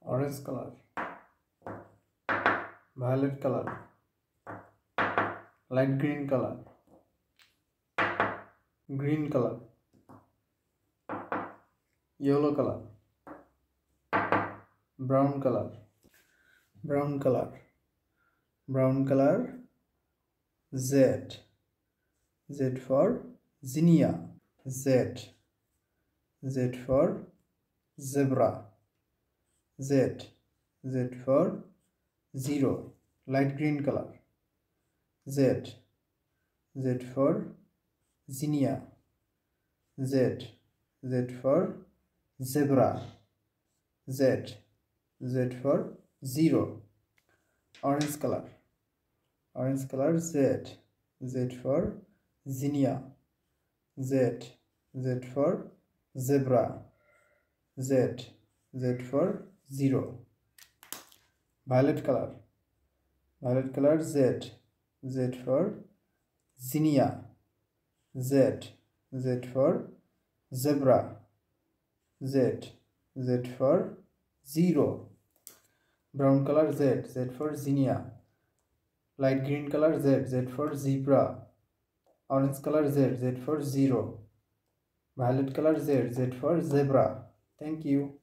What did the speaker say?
orange color, violet color, light green color, green color, yellow color, brown color, brown color, brown color, Z, Z for zinnia, Z, Z for zebra, Z, Z for zero, light green color, Z, Z for zinnia, Z, Z for zebra, Z, Z for zero, orange color, Z, Z for zinnia, Z, Z for zebra, Z, Z for zero, violet color, Z, Z for zinnia, Z, Z for zebra, Z, Z for zero, brown color, Z, Z for zinnia, light green color, Z, Z for zebra, orange color, Z, Z for zero, violet color, Z, Z for zebra. Thank you.